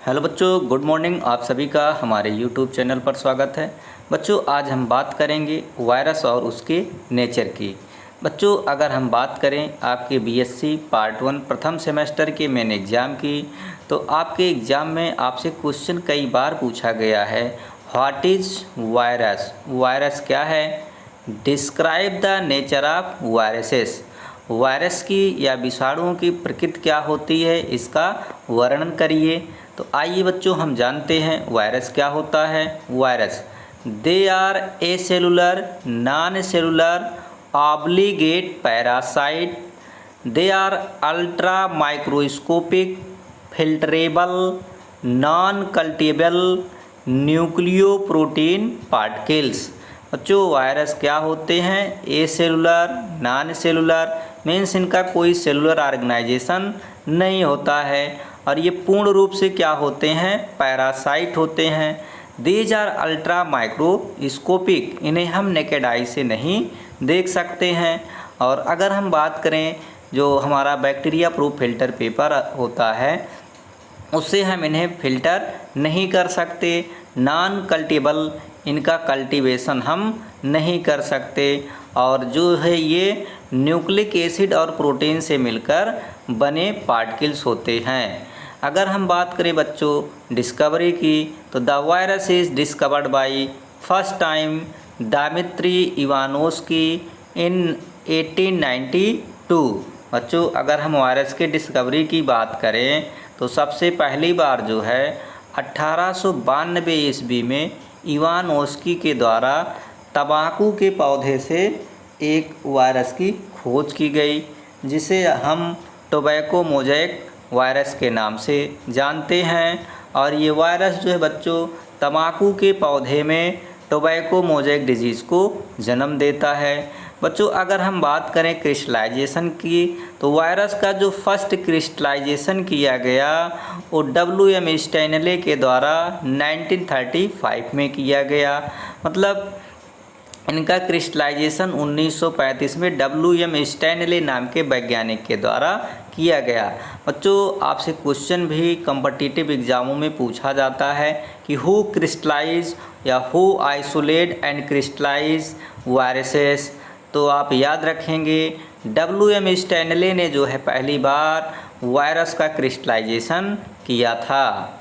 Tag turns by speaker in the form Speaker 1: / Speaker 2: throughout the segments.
Speaker 1: Hello बच्चों, good morning. आप सभी का हमारे यूट्यूब चैनल पर स्वागत है। बच्चों, आज हम बात करेंगे वायरस और उसके नेचर की। बच्चों, अगर हम बात करें आपके बीएससी पार्ट 1 प्रथम सेमेस्टर के मेन एग्ज़ाम की, तो आपके एग्ज़ाम में आपसे क्वेश्चन कई बार पूछा गया है, व्हाट इज़ वायरस। वायरस क्या है? Describe the nature of viruses. Virus की या विषाणुओं की प्रकृति क्या होती है, इसका वर्णन करिए। तो आइए बच्चों, हम जानते हैं वायरस क्या होता है। Virus they are a cellular non cellular obligate parasite. They are ultra microscopic filterable non culturable nucleo protein particles. बच्चों, वायरस क्या होते हैं? A cellular non cellular means इनका कोई सेलुलर ऑर्गेनाइजेशन नहीं होता है, और ये पूर्ण रूप से क्या होते हैं? पैरासाइट होते हैं। दीज आर अल्ट्रा माइक्रोस्कोपिक, इन्हें हम नेकेड आई से नहीं देख सकते हैं। और अगर हम बात करें जो हमारा बैक्टीरिया प्रूफ फिल्टर पेपर होता है, उससे हम इन्हें फ़िल्टर नहीं कर सकते। नॉन कल्टिबल, इनका कल्टीवेशन हम नहीं कर सकते। और जो है ये न्यूक्लिक एसिड और प्रोटीन से मिलकर बने पार्टिकल्स होते हैं। अगर हम बात करें बच्चों डिस्कवरी की, तो the virus is discovered by first time Dmitri Ivanovsky in 1892। बच्चों, अगर हम वायरस के डिस्कवरी की बात करें, तो सबसे पहली बार जो है 1892 ईस्वी में इवानोस्की के द्वारा तंबाकू के पौधे से एक वायरस की खोज की गई, जिसे हम टोबैको मोज़ेक वायरस के नाम से जानते हैं। और ये वायरस जो है बच्चों, तंबाकू के पौधे में टोबैको मोज़ेक डिजीज़ को जन्म देता है। बच्चों, अगर हम बात करें क्रिस्टलाइजेशन की, तो वायरस का जो फर्स्ट क्रिस्टलाइजेशन किया गया वो WM स्टैनले के द्वारा 1935 में किया गया। मतलब इनका क्रिस्टलाइजेशन 1935 में WM स्टैनले नाम के वैज्ञानिक के द्वारा किया गया। बच्चों, आपसे क्वेश्चन भी कॉम्पिटिटिव एग्जामों में पूछा जाता है कि हु क्रिस्टलाइज या who isolate and crystallise viruses. तो आप याद रखेंगे WM स्टैनले ने जो है पहली बार वायरस का क्रिस्टलाइजेशन किया था।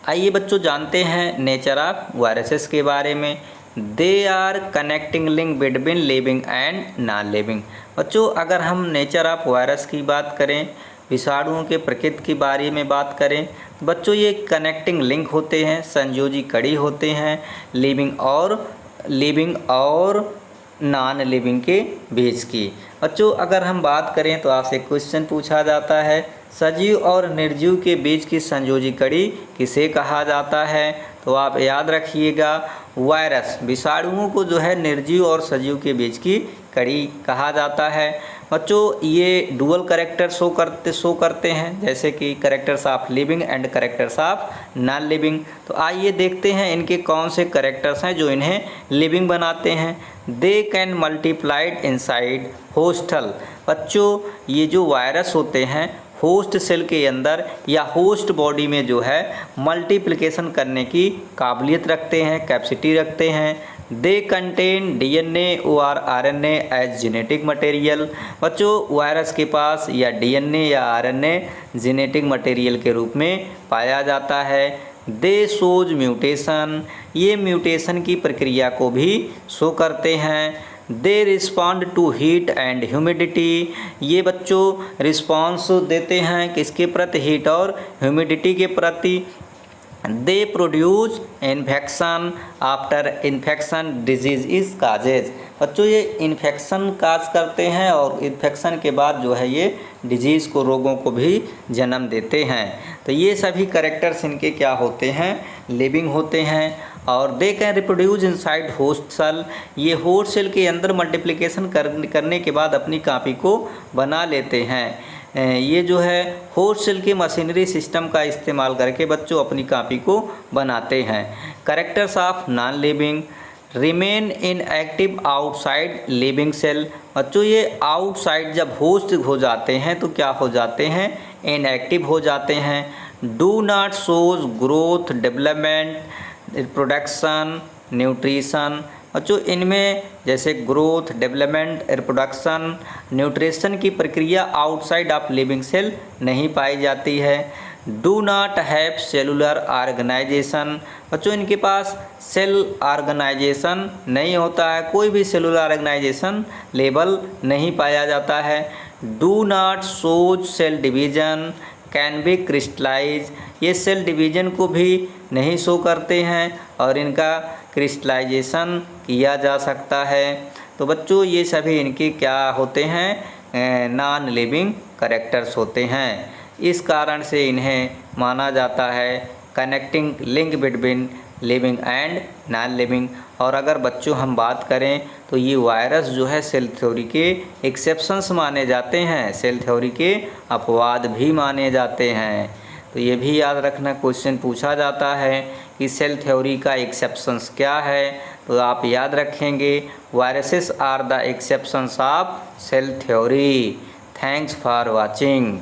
Speaker 1: आइए बच्चों, जानते हैं नेचर ऑफ वायरसेस के बारे में। They are connecting link between living and non living. बच्चों, अगर हम नेचर ऑफ वायरस की बात करें, विषाणुओं के प्रकृति के बारे में बात करें, तो बच्चों ये कनेक्टिंग लिंक होते हैं, संयोजी कड़ी होते हैं लिविंग और नॉन लिविंग के बीच की। बच्चों, अगर हम बात करें तो आपसे क्वेश्चन पूछा जाता है, सजीव और निर्जीव के बीच की संयोजी कड़ी किसे कहा जाता है? तो आप याद रखिएगा, वायरस विषाणुओं को जो है निर्जीव और सजीव के बीच की कड़ी कहा जाता है। बच्चों, ये डुअल कैरेक्टर शो करते हैं, जैसे कि characters of living and characters of non living. तो आइए देखते हैं इनके कौन से कैरेक्टर्स हैं जो इन्हें लिविंग बनाते हैं। They can multiplied inside hostel. बच्चों, ये जो वायरस होते हैं होस्ट सेल के अंदर या होस्ट बॉडी में जो है मल्टीप्लिकेशन करने की काबिलियत रखते हैं, कैपेसिटी रखते हैं। दे कंटेन DNA और RNA एज जेनेटिक मटेरियल। बच्चों, वायरस के पास या DNA या RNA जेनेटिक मटेरियल के रूप में पाया जाता है। दे शोज म्यूटेशन, ये म्यूटेशन की प्रक्रिया को भी शो करते हैं। They respond to heat and humidity, ये बच्चों रिस्पॉन्स देते हैं किसके प्रति? हीट और ह्यूमिडिटी के प्रति। They produce infection after infection disease is causes. बच्चों, ये इन्फेक्शन काज करते हैं और इन्फेक्शन के बाद जो है ये डिजीज़ को, रोगों को भी जन्म देते हैं। तो ये सभी कैरेक्टर्स इनके क्या होते हैं? लिविंग होते हैं। और they can reproduce inside host cell, ये होस्ट सेल के अंदर मल्टीप्लिकेशन करने के बाद अपनी कॉपी को बना लेते हैं। ये जो है होस्ट सेल के मशीनरी सिस्टम का इस्तेमाल करके बच्चों अपनी कॉपी को बनाते हैं। Characters of non living, remain inactive outside living cell. बच्चों ये आउटसाइड जब होस्ट हो जाते हैं तो क्या हो जाते हैं, इनएक्टिव हो जाते हैं। Do not shows growth, development, reproduction, nutrition. बच्चों इनमें जैसे ग्रोथ, डेवलपमेंट, रिप्रोडक्शन, न्यूट्रिशन की प्रक्रिया आउटसाइड ऑफ लिविंग सेल नहीं पाई जाती है। Do not have cellular organisation. बच्चों इनके पास सेल ऑर्गेनाइजेशन नहीं होता है, कोई भी सेलुलर ऑर्गेनाइजेशन लेवल नहीं पाया जाता है। Do not shows cell division, can be crystallise. ये सेल डिवीजन को भी नहीं शो करते हैं और इनका क्रिस्टलाइजेशन किया जा सकता है। तो बच्चों ये सभी इनके क्या होते हैं, नॉन लिविंग कैरेक्टर्स होते हैं। इस कारण से इन्हें माना जाता है connecting link between living and non living. और अगर बच्चों हम बात करें तो ये वायरस जो है सेल थ्योरी के एक्सेप्शंस माने जाते हैं, सेल थ्योरी के अपवाद भी माने जाते हैं। तो ये भी याद रखना, क्वेश्चन पूछा जाता है कि सेल थ्योरी का एक्सेप्शंस क्या है, तो आप याद रखेंगे viruses are the exceptions of cell theory. Thanks for watching.